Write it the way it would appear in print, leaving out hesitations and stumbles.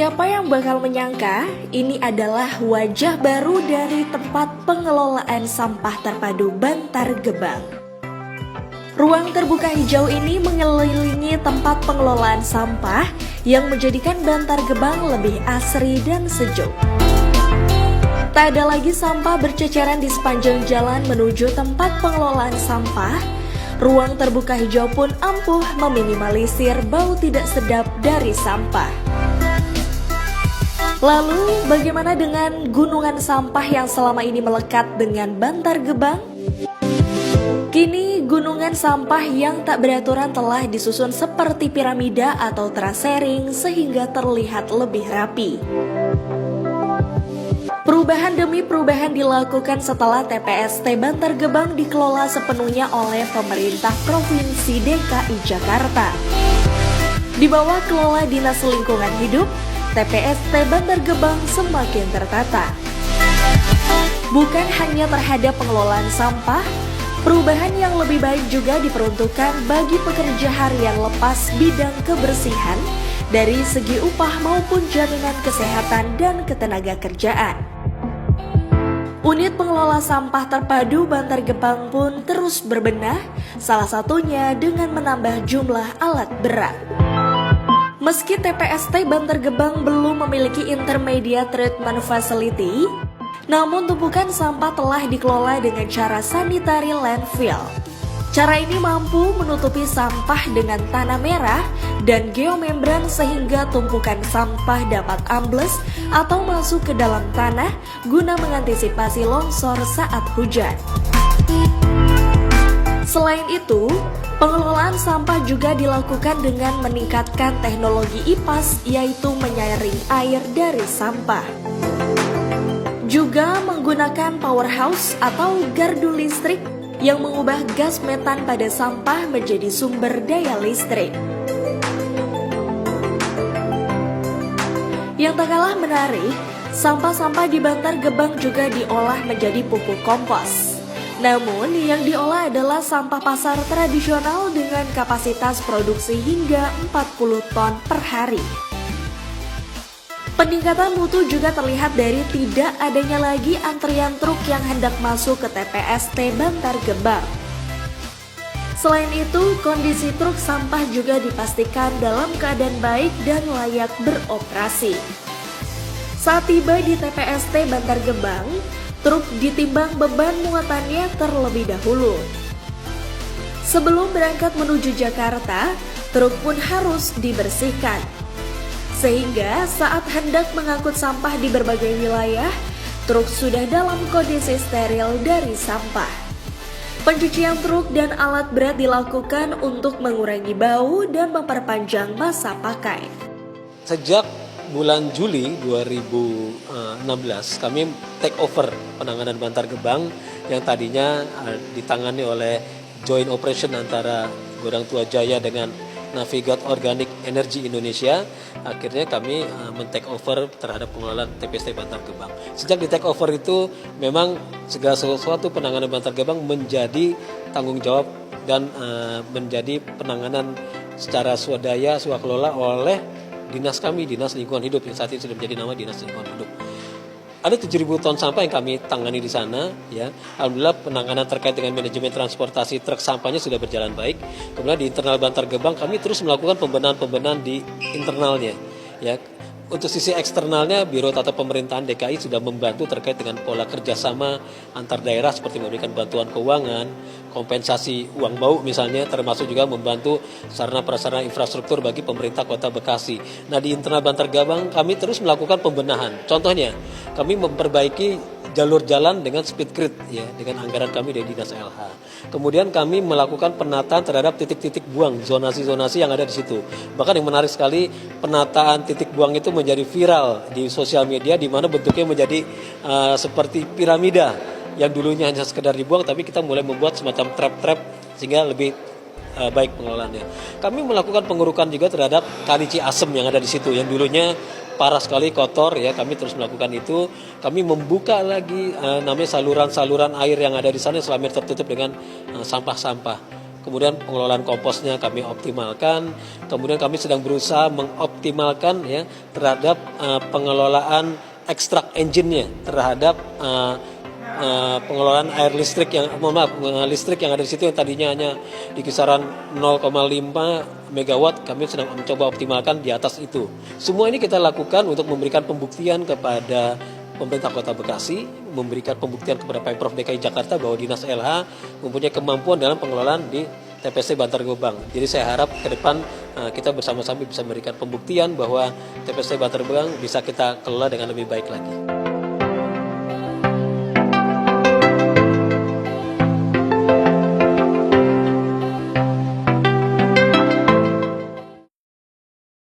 Siapa yang bakal menyangka ini adalah wajah baru dari tempat pengelolaan sampah terpadu Bantar Gebang. Ruang terbuka hijau ini mengelilingi tempat pengelolaan sampah yang menjadikan Bantar Gebang lebih asri dan sejuk. Tak ada lagi sampah berceceran di sepanjang jalan menuju tempat pengelolaan sampah. Ruang terbuka hijau pun ampuh meminimalisir bau tidak sedap dari sampah. Lalu, bagaimana dengan gunungan sampah yang selama ini melekat dengan Bantar Gebang? Kini, gunungan sampah yang tak beraturan telah disusun seperti piramida atau terasering sehingga terlihat lebih rapi. Perubahan demi perubahan dilakukan setelah TPST Bantar Gebang dikelola sepenuhnya oleh pemerintah Provinsi DKI Jakarta. Di bawah kelola Dinas Lingkungan Hidup, TPST Bantar Gebang semakin tertata. Bukan hanya terhadap pengelolaan sampah, perubahan yang lebih baik juga diperuntukkan bagi pekerja harian lepas bidang kebersihan dari segi upah maupun jaminan kesehatan dan ketenagakerjaan. Unit pengelola sampah terpadu Bantar Gebang pun terus berbenah, salah satunya dengan menambah jumlah alat berat. Meski TPST Bantar Gebang belum memiliki intermediate treatment facility, namun tumpukan sampah telah dikelola dengan cara sanitary landfill. Cara ini mampu menutupi sampah dengan tanah merah dan geomembran sehingga tumpukan sampah dapat ambles atau masuk ke dalam tanah guna mengantisipasi longsor saat hujan. Selain itu, pengelolaan sampah juga dilakukan dengan meningkatkan teknologi IPAS, yaitu menyaring air dari sampah. Juga menggunakan powerhouse atau gardu listrik yang mengubah gas metan pada sampah menjadi sumber daya listrik. Yang tak kalah menarik, sampah-sampah di Bantar Gebang juga diolah menjadi pupuk kompos. Namun, yang diolah adalah sampah pasar tradisional dengan kapasitas produksi hingga 40 ton per hari. Peningkatan mutu juga terlihat dari tidak adanya lagi antrian truk yang hendak masuk ke TPST Bantar Gebang. Selain itu, kondisi truk sampah juga dipastikan dalam keadaan baik dan layak beroperasi. Saat tiba di TPST Bantar Gebang, truk ditimbang beban muatannya terlebih dahulu. Sebelum berangkat menuju Jakarta, truk pun harus dibersihkan. Sehingga saat hendak mengangkut sampah di berbagai wilayah, truk sudah dalam kondisi steril dari sampah. Pencucian truk dan alat berat dilakukan untuk mengurangi bau dan memperpanjang masa pakai. Sejak bulan Juli 2016 kami take over penanganan Bantar Gebang yang tadinya ditangani oleh joint operation antara Godang Tua Jaya dengan Navigat Organic Energy Indonesia. Akhirnya kami men-take over terhadap pengelolaan TPST Bantar Gebang. Sejak di take over itu memang segala sesuatu penanganan Bantar Gebang menjadi tanggung jawab dan menjadi penanganan secara swadaya, swakelola oleh dinas kami, Dinas Lingkungan Hidup yang saat ini sudah menjadi nama Dinas Lingkungan Hidup. Ada 7.000 ton sampah yang kami tangani di sana, ya. Alhamdulillah penanganan terkait dengan manajemen transportasi truk sampahnya sudah berjalan baik. Kemudian di internal Bantar Gebang kami terus melakukan pembenahan di internalnya, ya. Untuk sisi eksternalnya, Biro Tata Pemerintahan DKI sudah membantu terkait dengan pola kerjasama antar daerah seperti memberikan bantuan keuangan, kompensasi uang bau misalnya, termasuk juga membantu sarana prasarana infrastruktur bagi pemerintah Kota Bekasi. Nah, di internal Bantar Gebang kami terus melakukan pembenahan. Contohnya, kami memperbaiki jalur jalan dengan speed grid, ya, dengan anggaran kami dari Dinas LH. Kemudian kami melakukan penataan terhadap titik-titik buang, zonasi-zonasi yang ada di situ. Bahkan yang menarik sekali, penataan titik buang itu menjadi viral di sosial media, di mana bentuknya menjadi seperti piramida yang dulunya hanya sekedar dibuang, tapi kita mulai membuat semacam trap-trap sehingga lebih baik pengelolaannya. Kami melakukan pengurukan juga terhadap Kali Ciasem yang ada di situ, yang dulunya parah sekali kotor, ya. Kami terus melakukan itu. Kami membuka lagi namanya saluran-saluran air yang ada di sana selama tertutup dengan sampah-sampah. kemudian pengelolaan komposnya kami optimalkan, kemudian kami sedang berusaha mengoptimalkan ya terhadap pengelolaan ekstrak engine-nya, terhadap pengelolaan air listrik listrik yang ada di situ yang tadinya hanya di kisaran 0,5 megawatt, kami sedang mencoba optimalkan di atas itu. Semua ini kita lakukan untuk memberikan pembuktian kepada pemerintah Kota Bekasi, memberikan pembuktian kepada Pemprov DKI Jakarta bahwa Dinas LH mempunyai kemampuan dalam pengelolaan di TPST Bantar Gebang. Jadi saya harap ke depan kita bersama-sama bisa memberikan pembuktian bahwa TPST Bantar Gebang bisa kita kelola dengan lebih baik lagi.